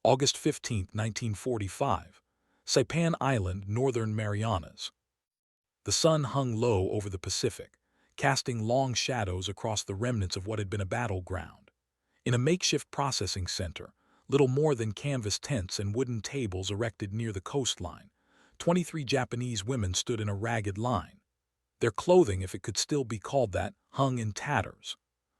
August 15, 1945, Saipan Island, Northern Marianas. The sun hung low over the Pacific, casting long shadows across the remnants of what had been a battleground. In a makeshift processing center, little more than canvas tents and wooden tables erected near the coastline, 23 Japanese women stood in a ragged line. Their clothing, if it could still be called that, hung in tatters.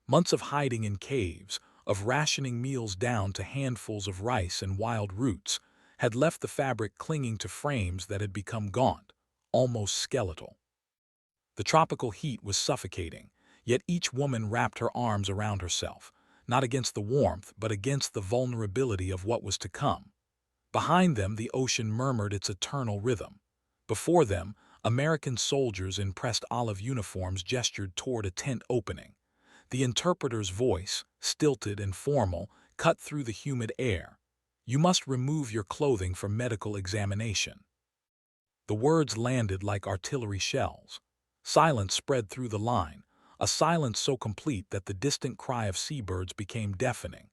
Months of hiding in caves, of rationing meals down to handfuls of rice and wild roots, had left the fabric clinging to frames that had become gaunt, almost skeletal. The tropical heat was suffocating, yet each woman wrapped her arms around herself, not against the warmth but against the vulnerability of what was to come. Behind them, the ocean murmured its eternal rhythm. Before them, American soldiers in pressed olive uniforms gestured toward a tent opening. The interpreter's voice, stilted and formal, cut through the humid air. "You must remove your clothing for medical examination." The words landed like artillery shells. Silence spread through the line, a silence so complete that the distant cry of seabirds became deafening.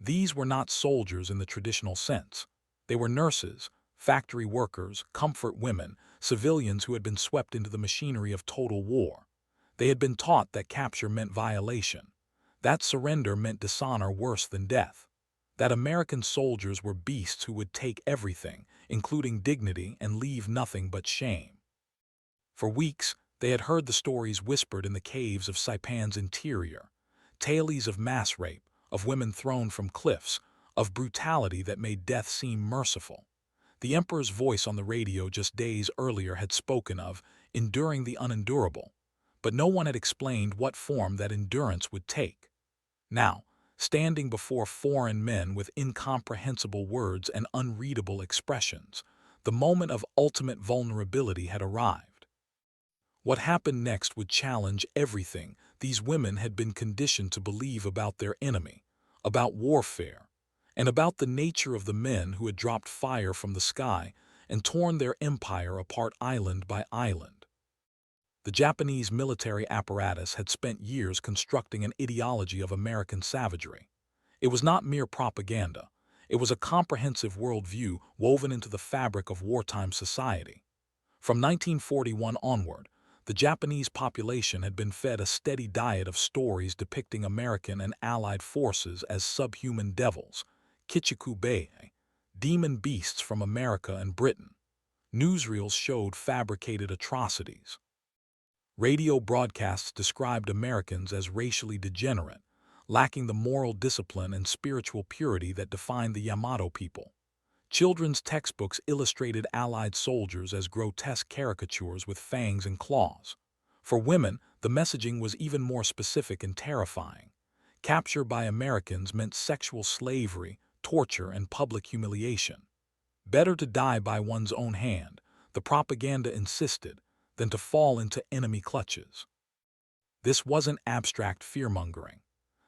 These were not soldiers in the traditional sense. They were nurses, factory workers, comfort women, civilians who had been swept into the machinery of total war. They had been taught that capture meant violation, that surrender meant dishonor worse than death, that American soldiers were beasts who would take everything, including dignity, and leave nothing but shame. For weeks, they had heard the stories whispered in the caves of Saipan's interior, tales of mass rape, of women thrown from cliffs, of brutality that made death seem merciful. The emperor's voice on the radio just days earlier had spoken of enduring the unendurable, but no one had explained what form that endurance would take. Now, standing before foreign men with incomprehensible words and unreadable expressions, the moment of ultimate vulnerability had arrived. What happened next would challenge everything these women had been conditioned to believe about their enemy, about warfare, and about the nature of the men who had dropped fire from the sky and torn their empire apart island by island. The Japanese military apparatus had spent years constructing an ideology of American savagery. It was not mere propaganda. It was a comprehensive worldview woven into the fabric of wartime society. From 1941 onward, the Japanese population had been fed a steady diet of stories depicting American and Allied forces as subhuman devils, Kichikube, demon beasts from America and Britain. Newsreels showed fabricated atrocities. Radio broadcasts described Americans as racially degenerate, lacking the moral discipline and spiritual purity that defined the Yamato people. Children's textbooks illustrated Allied soldiers as grotesque caricatures with fangs and claws. For women, the messaging was even more specific and terrifying. Capture by Americans meant sexual slavery, torture, and public humiliation. Better to die by one's own hand, the propaganda insisted, than to fall into enemy clutches. This wasn't abstract fear-mongering.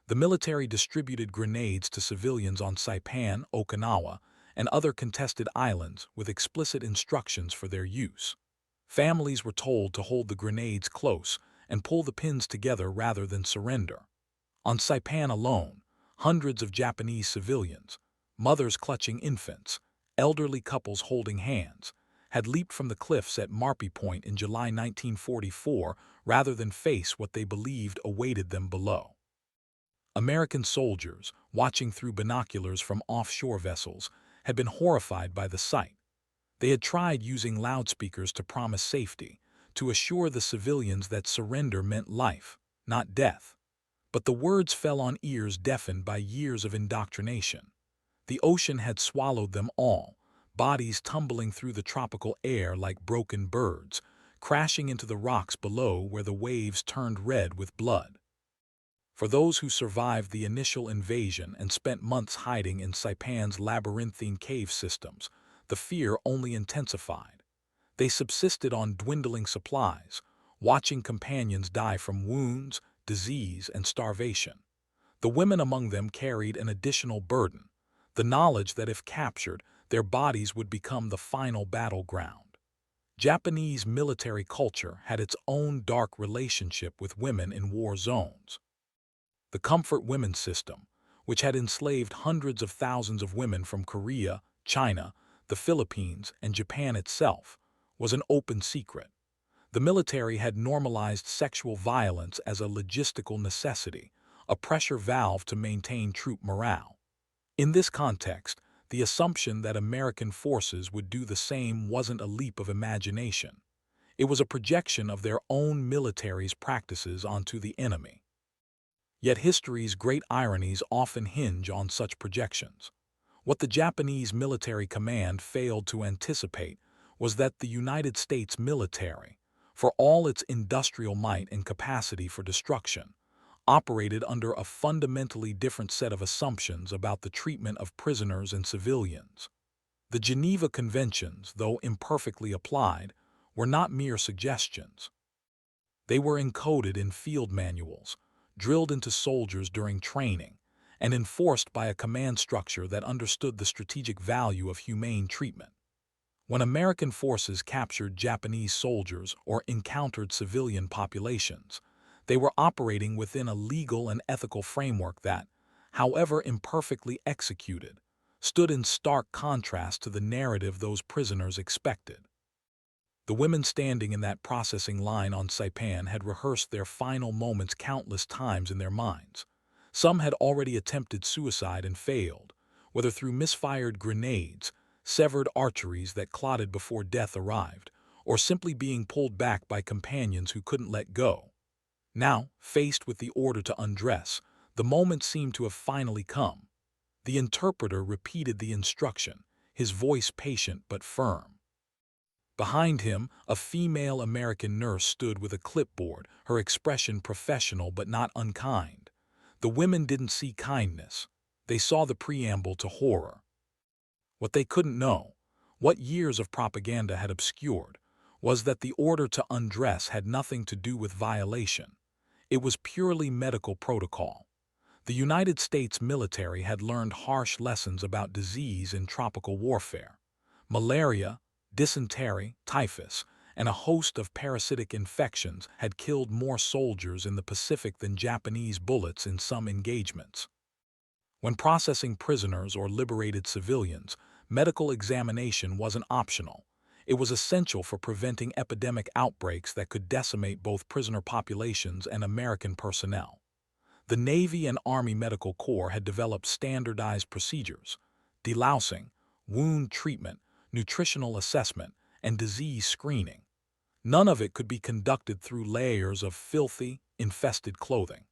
The military distributed grenades to civilians on Saipan, Okinawa, and other contested islands with explicit instructions for their use. Families were told to hold the grenades close and pull the pins together rather than surrender. On Saipan alone, hundreds of Japanese civilians, mothers clutching infants, elderly couples holding hands, had leaped from the cliffs at Marpy Point in July 1944 rather than face what they believed awaited them below. American soldiers, watching through binoculars from offshore vessels, had been horrified by the sight. They had tried using loudspeakers to promise safety, to assure the civilians that surrender meant life, not death. But the words fell on ears deafened by years of indoctrination. The ocean had swallowed them all, bodies tumbling through the tropical air like broken birds, crashing into the rocks below where the waves turned red with blood. For those who survived the initial invasion and spent months hiding in Saipan's labyrinthine cave systems, the fear only intensified. They subsisted on dwindling supplies, watching companions die from wounds, disease, and starvation. The women among them carried an additional burden, the knowledge that if captured, their bodies would become the final battleground. Japanese military culture had its own dark relationship with women in war zones. The comfort women system, which had enslaved hundreds of thousands of women from Korea, China, the Philippines, and Japan itself, was an open secret. The military had normalized sexual violence as a logistical necessity, a pressure valve to maintain troop morale. In this context, the assumption that American forces would do the same wasn't a leap of imagination. It was a projection of their own military's practices onto the enemy. Yet history's great ironies often hinge on such projections. What the Japanese military command failed to anticipate was that the United States military, for all its industrial might and capacity for destruction, operated under a fundamentally different set of assumptions about the treatment of prisoners and civilians. The Geneva Conventions, though imperfectly applied, were not mere suggestions. They were encoded in field manuals, drilled into soldiers during training, and enforced by a command structure that understood the strategic value of humane treatment. When American forces captured Japanese soldiers or encountered civilian populations, they were operating within a legal and ethical framework that, however imperfectly executed, stood in stark contrast to the narrative those prisoners expected. The women standing in that processing line on Saipan had rehearsed their final moments countless times in their minds. Some had already attempted suicide and failed, whether through misfired grenades, severed arteries that clotted before death arrived, or simply being pulled back by companions who couldn't let go. Now, faced with the order to undress, the moment seemed to have finally come. The interpreter repeated the instruction, his voice patient but firm. Behind him, a female American nurse stood with a clipboard, her expression professional but not unkind. The women didn't see kindness. They saw the preamble to horror. What they couldn't know, what years of propaganda had obscured, was that the order to undress had nothing to do with violation. It was purely medical protocol. The United States military had learned harsh lessons about disease in tropical warfare. Malaria, dysentery, typhus, and a host of parasitic infections had killed more soldiers in the Pacific than Japanese bullets in some engagements. When processing prisoners or liberated civilians, medical examination wasn't optional. It was essential for preventing epidemic outbreaks that could decimate both prisoner populations and American personnel. The Navy and Army Medical Corps had developed standardized procedures: delousing, wound treatment, nutritional assessment, and disease screening. None of it could be conducted through layers of filthy, infested clothing.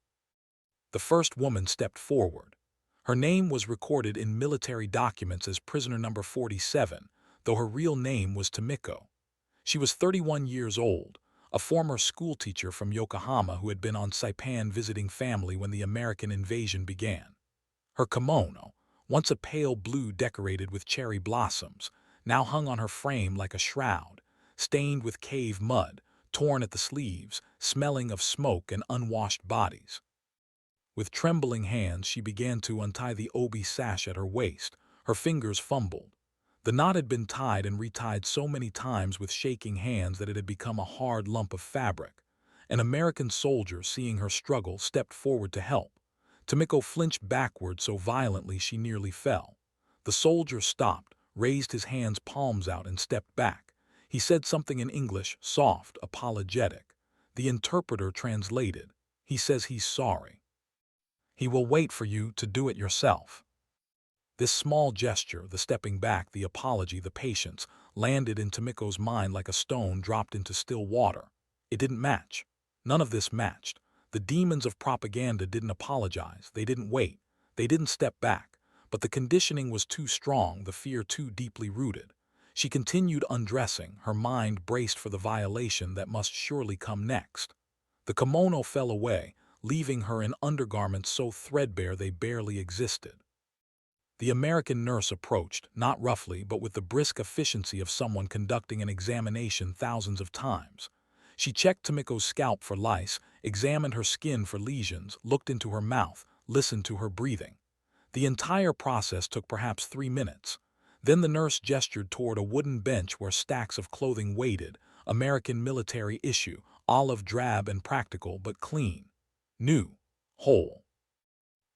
The first woman stepped forward. Her name was recorded in military documents as prisoner number 47, though her real name was Tomiko. She was 31 years old, a former schoolteacher from Yokohama who had been on Saipan visiting family when the American invasion began. Her kimono, once a pale blue decorated with cherry blossoms, now hung on her frame like a shroud, stained with cave mud, torn at the sleeves, smelling of smoke and unwashed bodies. With trembling hands, she began to untie the obi sash at her waist. Her fingers fumbled. The knot had been tied and retied so many times with shaking hands that it had become a hard lump of fabric. An American soldier, seeing her struggle, stepped forward to help. Tomiko flinched backward so violently she nearly fell. The soldier stopped, raised his hands palms out, and stepped back. He said something in English, soft, apologetic. The interpreter translated. He says he's sorry. He will wait for you to do it yourself. This small gesture, the stepping back, the apology, the patience, landed in Tomiko's mind like a stone dropped into still water. It didn't match. None of this matched. The demons of propaganda didn't apologize. They didn't wait. They didn't step back. But the conditioning was too strong, the fear too deeply rooted. She continued undressing, her mind braced for the violation that must surely come next. The kimono fell away, leaving her in undergarments so threadbare they barely existed. The American nurse approached, not roughly, but with the brisk efficiency of someone conducting an examination thousands of times. She checked Tomiko's scalp for lice, examined her skin for lesions, looked into her mouth, listened to her breathing. The entire process took perhaps 3 minutes. Then the nurse gestured toward a wooden bench where stacks of clothing waited, American military issue, olive drab and practical but clean. New. Whole.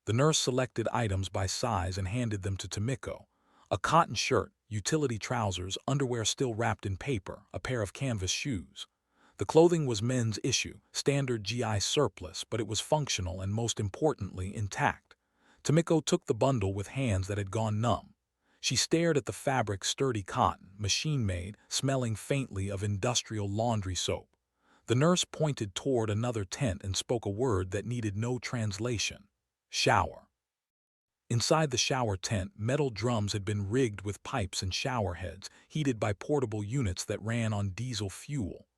The nurse selected items by size and handed them to Tomiko. A cotton shirt, utility trousers, underwear still wrapped in paper, a pair of canvas shoes. The clothing was men's issue, standard GI surplus, but it was functional and, most importantly, intact. Tomiko took the bundle with hands that had gone numb. She stared at the fabric, sturdy cotton, machine-made, smelling faintly of industrial laundry soap. The nurse pointed toward another tent and spoke a word that needed no translation. Shower. Inside the shower tent, metal drums had been rigged with pipes and shower heads, heated by portable units that ran on diesel fuel.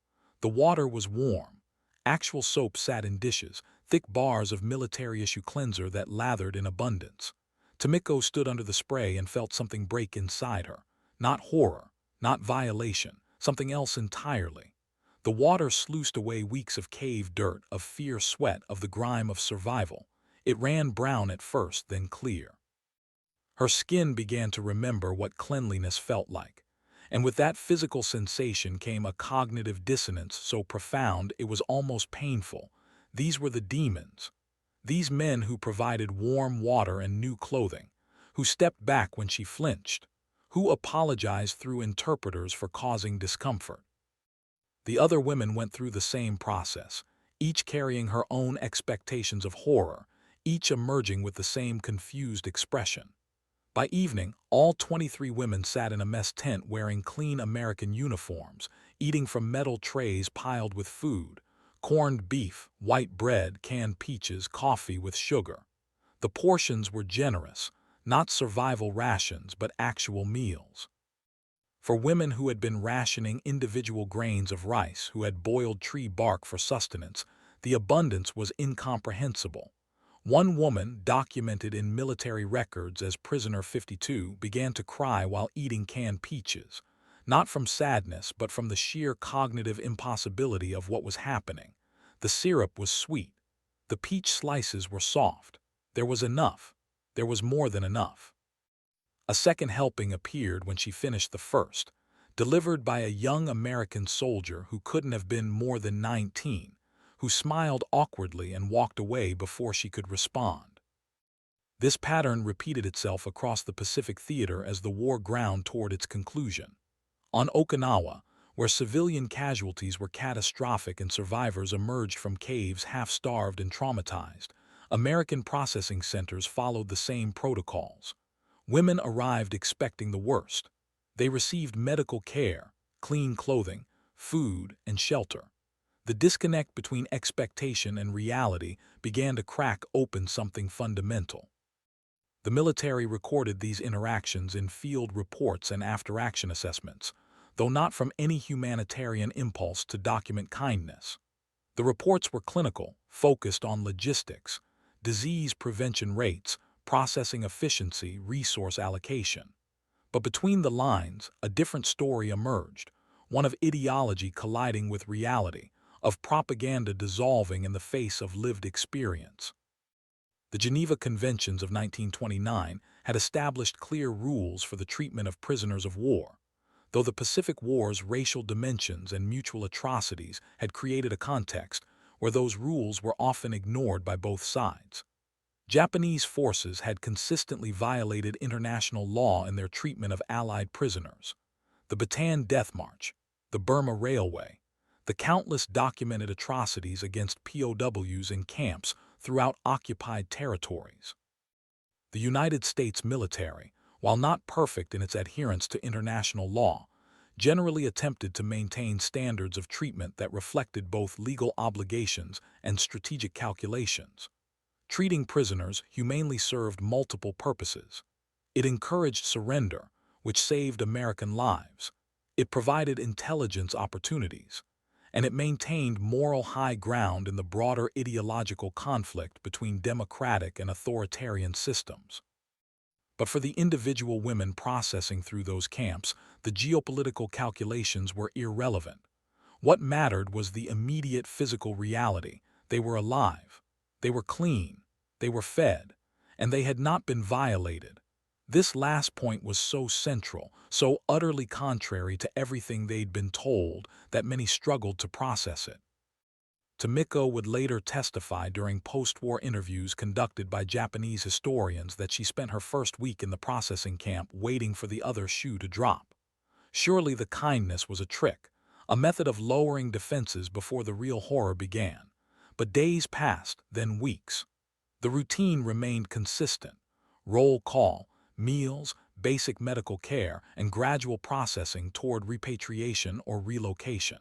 The water was warm. Actual soap sat in dishes, thick bars of military-issue cleanser that lathered in abundance. Tomiko stood under the spray and felt something break inside her. Not horror, not violation, something else entirely. The water sluiced away weeks of cave dirt, of fear sweat, of the grime of survival. It ran brown at first, then clear. Her skin began to remember what cleanliness felt like. And with that physical sensation came a cognitive dissonance so profound it was almost painful. These were the demons. These men who provided warm water and new clothing, who stepped back when she flinched, who apologized through interpreters for causing discomfort. The other women went through the same process, each carrying her own expectations of horror, each emerging with the same confused expression. By evening, all 23 women sat in a mess tent wearing clean American uniforms, eating from metal trays piled with food, corned beef, white bread, canned peaches, coffee with sugar. The portions were generous, not survival rations but actual meals. For women who had been rationing individual grains of rice, who had boiled tree bark for sustenance, the abundance was incomprehensible. One woman, documented in military records as Prisoner 52, began to cry while eating canned peaches, not from sadness but from the sheer cognitive impossibility of what was happening. The syrup was sweet. The peach slices were soft. There was enough. There was more than enough. A second helping appeared when she finished the first, delivered by a young American soldier who couldn't have been more than 19, who smiled awkwardly and walked away before she could respond. This pattern repeated itself across the Pacific theater as the war ground toward its conclusion. On Okinawa, where civilian casualties were catastrophic and survivors emerged from caves half-starved and traumatized, American processing centers followed the same protocols. Women arrived expecting the worst. They received medical care, clean clothing, food, and shelter. The disconnect between expectation and reality began to crack open something fundamental. The military recorded these interactions in field reports and after-action assessments, though not from any humanitarian impulse to document kindness. The reports were clinical, focused on logistics, disease prevention rates, processing efficiency, resource allocation. But between the lines, a different story emerged, one of ideology colliding with reality, of propaganda dissolving in the face of lived experience. The Geneva Conventions of 1929 had established clear rules for the treatment of prisoners of war, though the Pacific War's racial dimensions and mutual atrocities had created a context where those rules were often ignored by both sides. Japanese forces had consistently violated international law in their treatment of Allied prisoners. The Bataan Death March, the Burma Railway, the countless documented atrocities against POWs in camps throughout occupied territories. The United States military, while not perfect in its adherence to international law, generally attempted to maintain standards of treatment that reflected both legal obligations and strategic calculations. Treating prisoners humanely served multiple purposes. It encouraged surrender, which saved American lives. It provided intelligence opportunities. And it maintained moral high ground in the broader ideological conflict between democratic and authoritarian systems. But for the individual women processing through those camps, the geopolitical calculations were irrelevant. What mattered was the immediate physical reality. They were alive. They were clean, they were fed, and they had not been violated. This last point was so central, so utterly contrary to everything they'd been told, that many struggled to process it. Tomiko would later testify during post-war interviews conducted by Japanese historians that she spent her first week in the processing camp waiting for the other shoe to drop. Surely the kindness was a trick, a method of lowering defenses before the real horror began. But days passed, then weeks. The routine remained consistent. Roll call, meals, basic medical care, and gradual processing toward repatriation or relocation.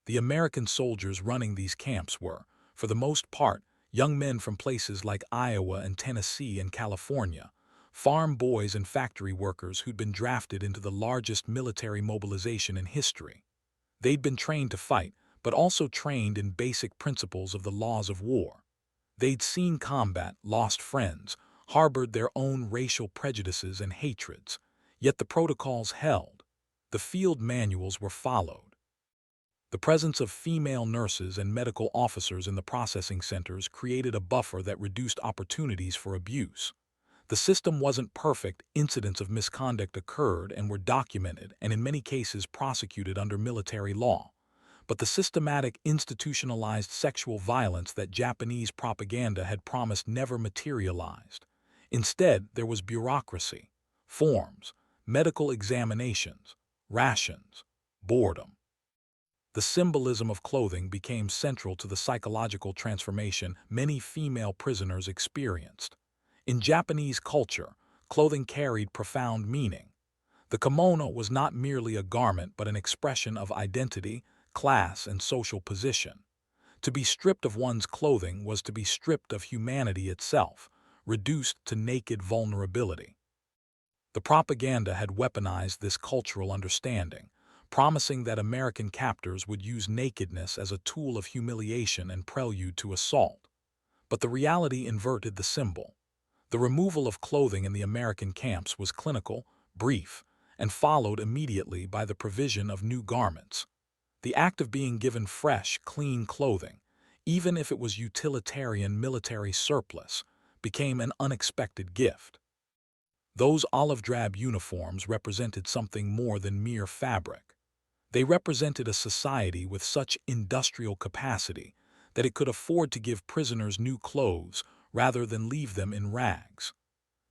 The American soldiers running these camps were, for the most part, young men from places like Iowa and Tennessee and California, farm boys and factory workers who'd been drafted into the largest military mobilization in history. They'd been trained to fight, but also trained in basic principles of the laws of war. They'd seen combat, lost friends, harbored their own racial prejudices and hatreds, yet the protocols held. The field manuals were followed. The presence of female nurses and medical officers in the processing centers created a buffer that reduced opportunities for abuse. The system wasn't perfect, incidents of misconduct occurred and were documented and in many cases prosecuted under military law. But the systematic, institutionalized sexual violence that Japanese propaganda had promised never materialized. Instead, there was bureaucracy, forms, medical examinations, rations, boredom. The symbolism of clothing became central to the psychological transformation many female prisoners experienced. In Japanese culture, clothing carried profound meaning. The kimono was not merely a garment but an expression of identity, class, and social position. To be stripped of one's clothing was to be stripped of humanity itself, reduced to naked vulnerability. The propaganda had weaponized this cultural understanding, promising that American captors would use nakedness as a tool of humiliation and prelude to assault. But the reality inverted the symbol. The removal of clothing in the American camps was clinical, brief, and followed immediately by the provision of new garments. The act of being given fresh, clean clothing, even if it was utilitarian military surplus, became an unexpected gift. Those olive-drab uniforms represented something more than mere fabric. They represented a society with such industrial capacity that it could afford to give prisoners new clothes rather than leave them in rags.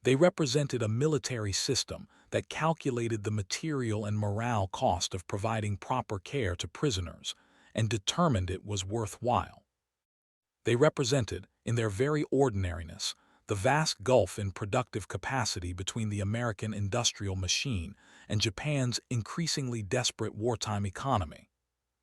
They represented a military system that calculated the material and morale cost of providing proper care to prisoners and determined it was worthwhile. They represented, in their very ordinariness, the vast gulf in productive capacity between the American industrial machine and Japan's increasingly desperate wartime economy.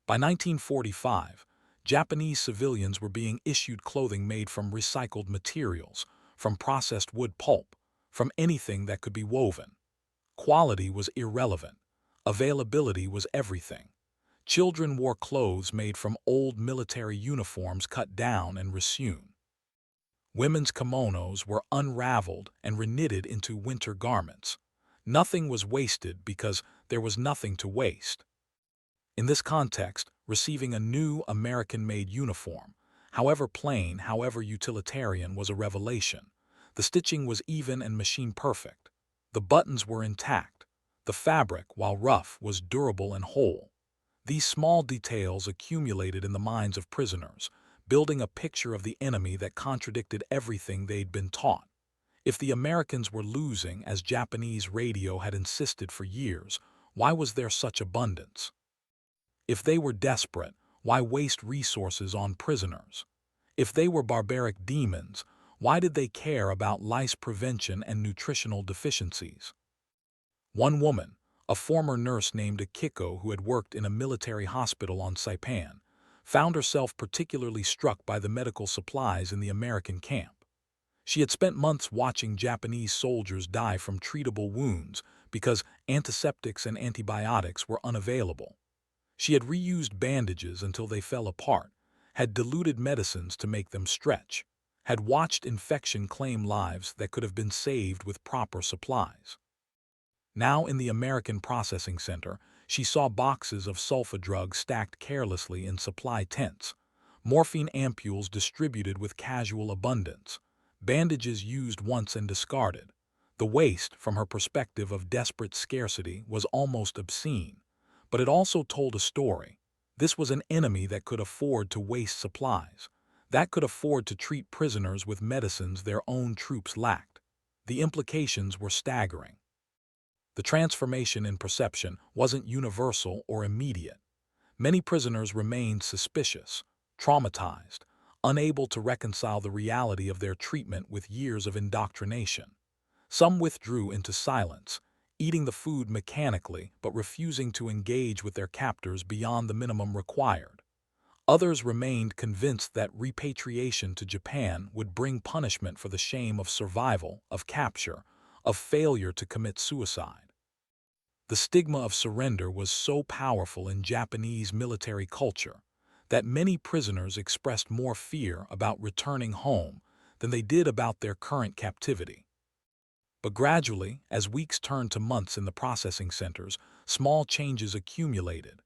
By 1945, Japanese civilians were being issued clothing made from recycled materials, from processed wood pulp, from anything that could be woven. Quality was irrelevant. Availability was everything. Children wore clothes made from old military uniforms cut down and resewn. Women's kimonos were unraveled and reknitted into winter garments. Nothing was wasted because there was nothing to waste. In this context, receiving a new American-made uniform, however plain, however utilitarian, was a revelation. The stitching was even and machine-perfect. The buttons were intact. The fabric, while rough, was durable and whole. These small details accumulated in the minds of prisoners, building a picture of the enemy that contradicted everything they'd been taught. If the Americans were losing, as Japanese radio had insisted for years, why was there such abundance? If they were desperate, why waste resources on prisoners? If they were barbaric demons, why did they care about lice prevention and nutritional deficiencies? One woman, a former nurse named Akiko who had worked in a military hospital on Saipan, found herself particularly struck by the medical supplies in the American camp. She had spent months watching Japanese soldiers die from treatable wounds because antiseptics and antibiotics were unavailable. She had reused bandages until they fell apart, had diluted medicines to make them stretch, had watched infection claim lives that could have been saved with proper supplies. Now in the American processing center, she saw boxes of sulfa drugs stacked carelessly in supply tents, morphine ampules distributed with casual abundance, bandages used once and discarded. The waste, from her perspective of desperate scarcity, was almost obscene, but it also told a story. This was an enemy that could afford to waste supplies, that could afford to treat prisoners with medicines their own troops lacked. The implications were staggering. The transformation in perception wasn't universal or immediate. Many prisoners remained suspicious, traumatized, unable to reconcile the reality of their treatment with years of indoctrination. Some withdrew into silence, eating the food mechanically but refusing to engage with their captors beyond the minimum required. Others remained convinced that repatriation to Japan would bring punishment for the shame of survival, of capture, of failure to commit suicide. The stigma of surrender was so powerful in Japanese military culture that many prisoners expressed more fear about returning home than they did about their current captivity. But gradually, as weeks turned to months in the processing centers, small changes accumulated.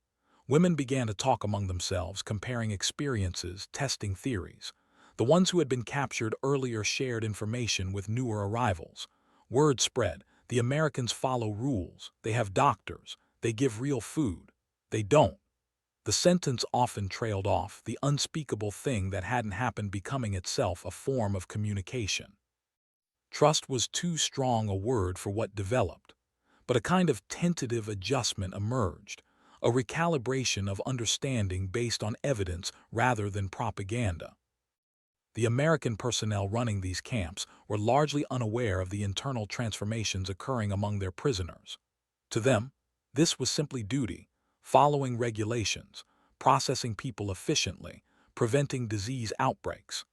Women began to talk among themselves, comparing experiences, testing theories. The ones who had been captured earlier shared information with newer arrivals. Word spread. The Americans follow rules. They have doctors. They give real food. They don't. The sentence often trailed off, the unspeakable thing that hadn't happened becoming itself a form of communication. Trust was too strong a word for what developed, but a kind of tentative adjustment emerged, a recalibration of understanding based on evidence rather than propaganda. The American personnel running these camps were largely unaware of the internal transformations occurring among their prisoners. To them, this was simply duty, following regulations, processing people efficiently, preventing disease outbreaks.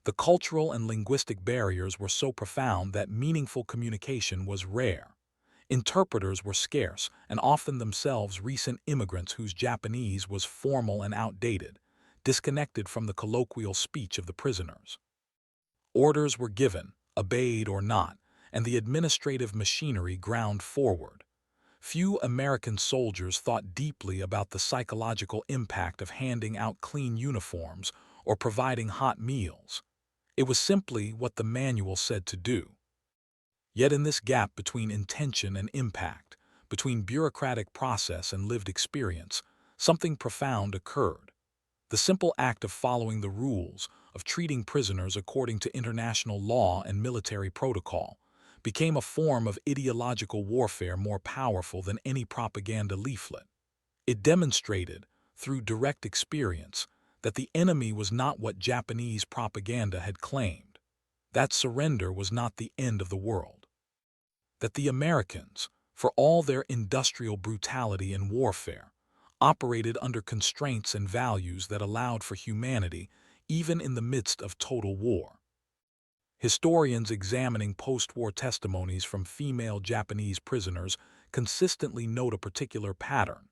The cultural and linguistic barriers were so profound that meaningful communication was rare. Interpreters were scarce, and often themselves recent immigrants whose Japanese was formal and outdated, disconnected from the colloquial speech of the prisoners. Orders were given, obeyed or not, and the administrative machinery ground forward. Few American soldiers thought deeply about the psychological impact of handing out clean uniforms or providing hot meals. It was simply what the manual said to do. Yet in this gap between intention and impact, between bureaucratic process and lived experience, something profound occurred. The simple act of following the rules, of treating prisoners according to international law and military protocol, became a form of ideological warfare more powerful than any propaganda leaflet. It demonstrated, through direct experience, that the enemy was not what Japanese propaganda had claimed, that surrender was not the end of the world, that the Americans, for all their industrial brutality and warfare, operated under constraints and values that allowed for humanity even in the midst of total war. Historians examining post-war testimonies from female Japanese prisoners consistently note a particular pattern.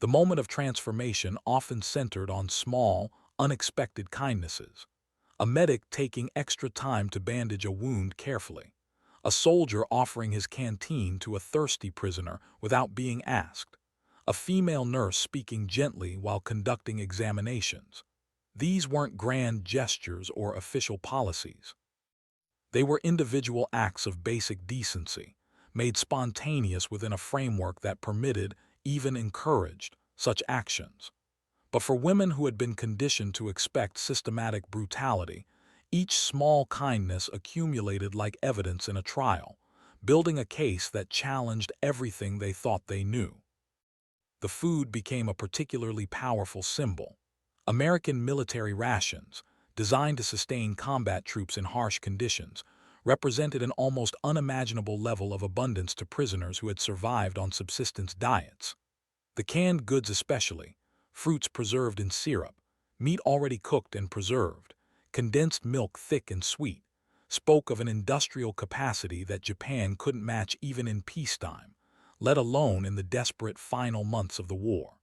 The moment of transformation often centered on small, unexpected kindnesses. A medic taking extra time to bandage a wound carefully. A soldier offering his canteen to a thirsty prisoner without being asked. A female nurse speaking gently while conducting examinations. These weren't grand gestures or official policies. They were individual acts of basic decency, made spontaneous within a framework that permitted, even encouraged, such actions. But for women who had been conditioned to expect systematic brutality, each small kindness accumulated like evidence in a trial, building a case that challenged everything they thought they knew. The food became a particularly powerful symbol. American military rations, designed to sustain combat troops in harsh conditions, represented an almost unimaginable level of abundance to prisoners who had survived on subsistence diets. The canned goods especially, fruits preserved in syrup, meat already cooked and preserved, condensed milk thick and sweet, spoke of an industrial capacity that Japan couldn't match even in peacetime, let alone in the desperate final months of the war.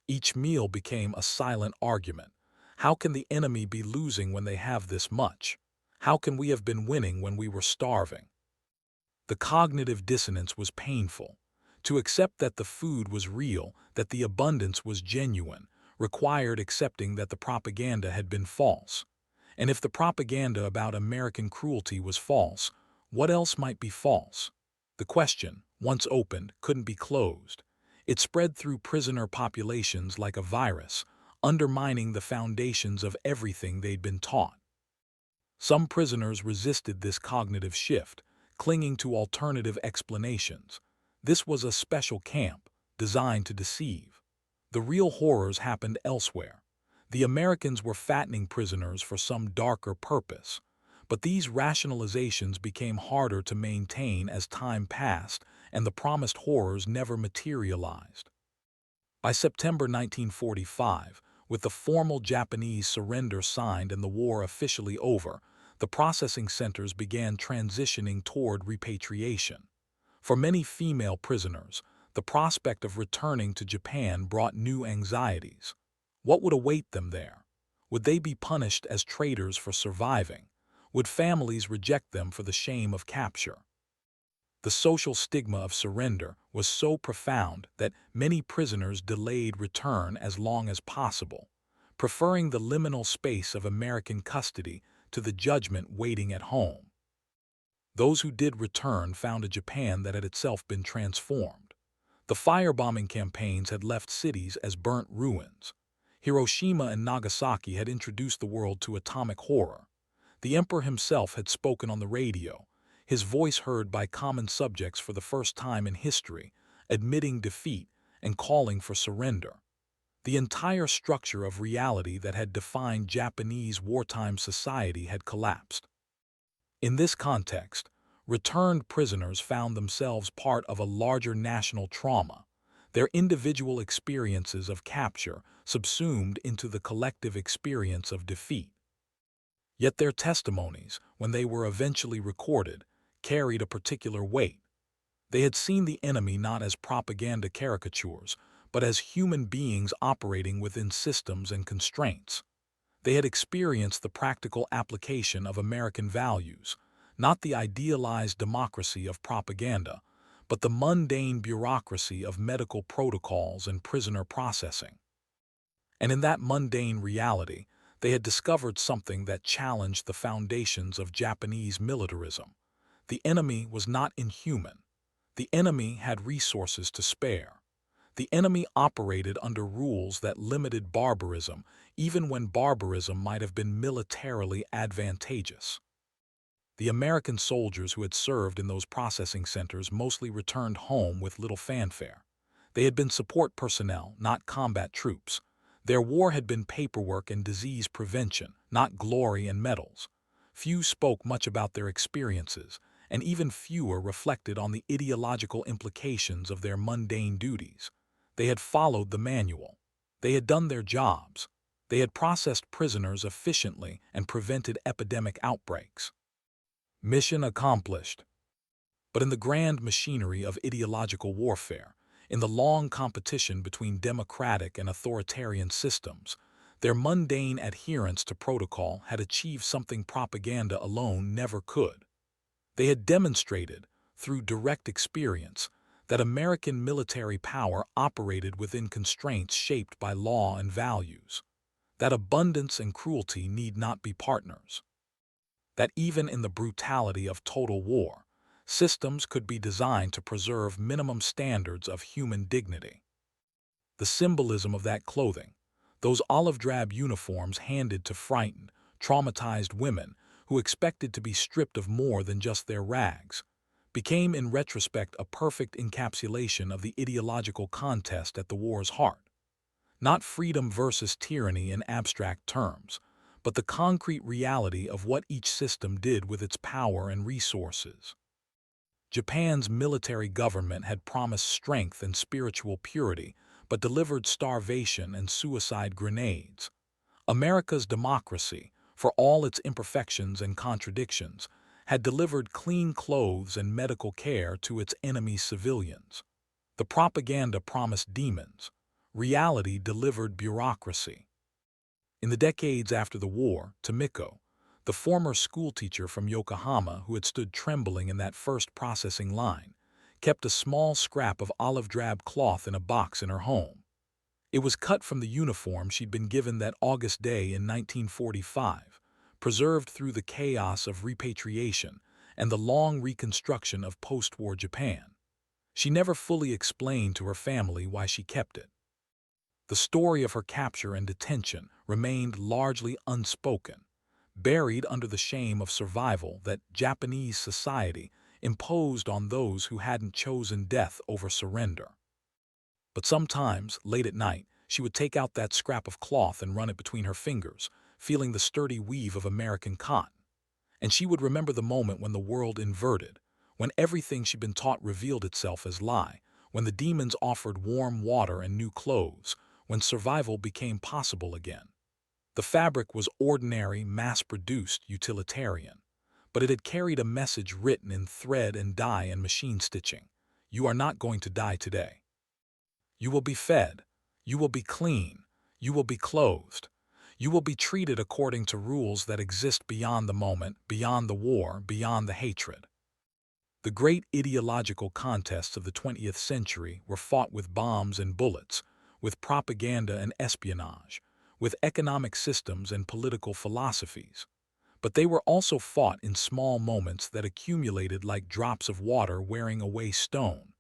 Each meal became a silent argument. How can the enemy be losing when they have this much? How can we have been winning when we were starving? The cognitive dissonance was painful. To accept that the food was real, that the abundance was genuine, required accepting that the propaganda had been false. And if the propaganda about American cruelty was false, what else might be false? The question, once opened, couldn't be closed. It spread through prisoner populations like a virus, undermining the foundations of everything they'd been taught. Some prisoners resisted this cognitive shift, clinging to alternative explanations. This was a special camp, designed to deceive. The real horrors happened elsewhere. The Americans were fattening prisoners for some darker purpose. But these rationalizations became harder to maintain as time passed, and the promised horrors never materialized. By September 1945, with the formal Japanese surrender signed and the war officially over, the processing centers began transitioning toward repatriation. For many female prisoners, the prospect of returning to Japan brought new anxieties. What would await them there? Would they be punished as traitors for surviving? Would families reject them for the shame of capture? The social stigma of surrender was so profound that many prisoners delayed return as long as possible, preferring the liminal space of American custody to the judgment waiting at home. Those who did return found a Japan that had itself been transformed. The firebombing campaigns had left cities as burnt ruins. Hiroshima and Nagasaki had introduced the world to atomic horror. The emperor himself had spoken on the radio, his voice heard by common subjects for the first time in history, admitting defeat and calling for surrender. The entire structure of reality that had defined Japanese wartime society had collapsed. In this context, returned prisoners found themselves part of a larger national trauma, their individual experiences of capture subsumed into the collective experience of defeat. Yet their testimonies, when they were eventually recorded, carried a particular weight. They had seen the enemy not as propaganda caricatures, but as human beings operating within systems and constraints. They had experienced the practical application of American values, not the idealized democracy of propaganda, but the mundane bureaucracy of medical protocols and prisoner processing. And in that mundane reality, they had discovered something that challenged the foundations of Japanese militarism. The enemy was not inhuman. The enemy had resources to spare. The enemy operated under rules that limited barbarism, even when barbarism might have been militarily advantageous. The American soldiers who had served in those processing centers mostly returned home with little fanfare. They had been support personnel, not combat troops. Their war had been paperwork and disease prevention, not glory and medals. Few spoke much about their experiences, and even fewer reflected on the ideological implications of their mundane duties. They had followed the manual. They had done their jobs. They had processed prisoners efficiently and prevented epidemic outbreaks. Mission accomplished. But in the grand machinery of ideological warfare, in the long competition between democratic and authoritarian systems, their mundane adherence to protocol had achieved something propaganda alone never could. They had demonstrated, through direct experience, that American military power operated within constraints shaped by law and values, that abundance and cruelty need not be partners, that even in the brutality of total war, systems could be designed to preserve minimum standards of human dignity. The symbolism of that clothing, those olive-drab uniforms handed to frightened, traumatized women who expected to be stripped of more than just their rags, became in retrospect a perfect encapsulation of the ideological contest at the war's heart. Not freedom versus tyranny in abstract terms, but the concrete reality of what each system did with its power and resources. Japan's military government had promised strength and spiritual purity, but delivered starvation and suicide grenades. America's democracy, for all its imperfections and contradictions, had delivered clean clothes and medical care to its enemy civilians. The propaganda promised demons. Reality delivered bureaucracy. In the decades after the war, Tomiko, the former schoolteacher from Yokohama who had stood trembling in that first processing line, kept a small scrap of olive-drab cloth in a box in her home. It was cut from the uniform she'd been given that August day in 1945, preserved through the chaos of repatriation and the long reconstruction of post-war Japan. She never fully explained to her family why she kept it. The story of her capture and detention remained largely unspoken, buried under the shame of survival that Japanese society imposed on those who hadn't chosen death over surrender. But sometimes, late at night, she would take out that scrap of cloth and run it between her fingers, feeling the sturdy weave of American cotton. And she would remember the moment when the world inverted, when everything she'd been taught revealed itself as lie, when the demons offered warm water and new clothes, when survival became possible again. The fabric was ordinary, mass-produced, utilitarian, but it had carried a message written in thread and dye and machine stitching. You are not going to die today. You will be fed. You will be clean. You will be clothed. You will be treated according to rules that exist beyond the moment, beyond the war, beyond the hatred. The great ideological contests of the 20th century were fought with bombs and bullets, with propaganda and espionage, with economic systems and political philosophies. But they were also fought in small moments that accumulated like drops of water wearing away stone,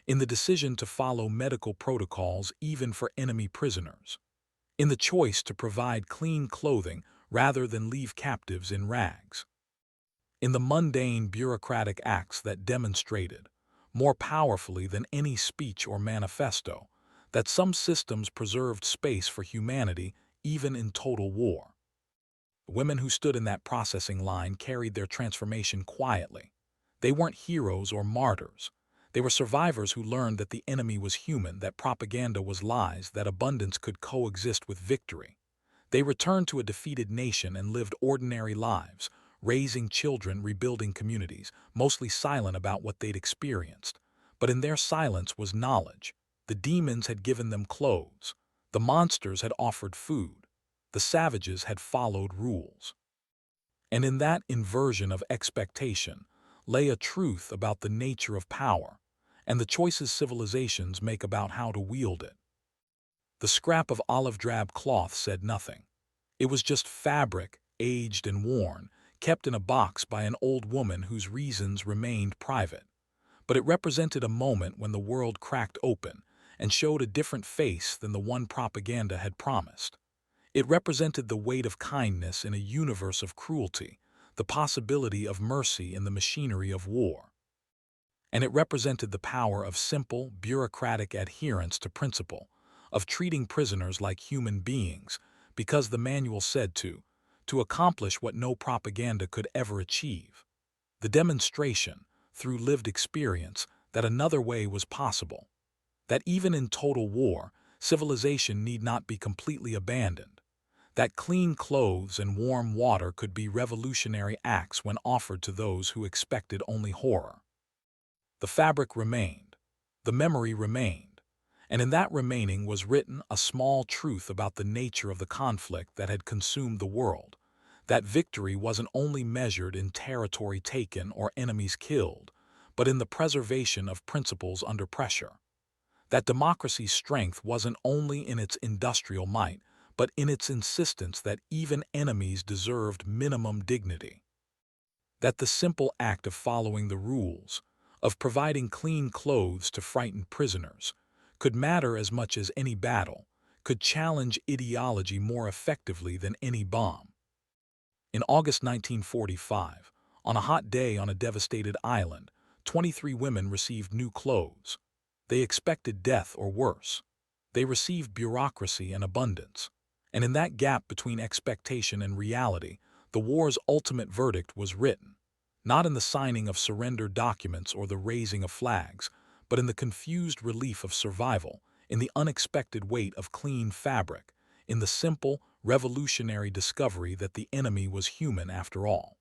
in the decision to follow medical protocols even for enemy prisoners, in the choice to provide clean clothing rather than leave captives in rags, in the mundane bureaucratic acts that demonstrated, more powerfully than any speech or manifesto, that some systems preserved space for humanity even in total war. The women who stood in that processing line carried their transformation quietly. They weren't heroes or martyrs. They were survivors who learned that the enemy was human, that propaganda was lies, that abundance could coexist with victory. They returned to a defeated nation and lived ordinary lives, raising children, rebuilding communities, mostly silent about what they'd experienced. But in their silence was knowledge. The demons had given them clothes. The monsters had offered food. The savages had followed rules. And in that inversion of expectation lay a truth about the nature of power and the choices civilizations make about how to wield it. The scrap of olive-drab cloth said nothing. It was just fabric, aged and worn, kept in a box by an old woman whose reasons remained private. But it represented a moment when the world cracked open and showed a different face than the one propaganda had promised. It represented the weight of kindness in a universe of cruelty, the possibility of mercy in the machinery of war. And it represented the power of simple, bureaucratic adherence to principle, of treating prisoners like human beings, because the manual said to accomplish what no propaganda could ever achieve. The demonstration, through lived experience, that another way was possible, that even in total war, civilization need not be completely abandoned, that clean clothes and warm water could be revolutionary acts when offered to those who expected only horror. The fabric remained, the memory remained, and in that remaining was written a small truth about the nature of the conflict that had consumed the world, that victory wasn't only measured in territory taken or enemies killed, but in the preservation of principles under pressure. That democracy's strength wasn't only in its industrial might, but in its insistence that even enemies deserved minimum dignity. That the simple act of following the rules, of providing clean clothes to frightened prisoners, could matter as much as any battle, could challenge ideology more effectively than any bomb. In August 1945, on a hot day on a devastated island, 23 women received new clothes. They expected death or worse. They received bureaucracy and abundance. And in that gap between expectation and reality, the war's ultimate verdict was written, not in the signing of surrender documents or the raising of flags, but in the confused relief of survival, in the unexpected weight of clean fabric, in the simple, revolutionary discovery that the enemy was human after all.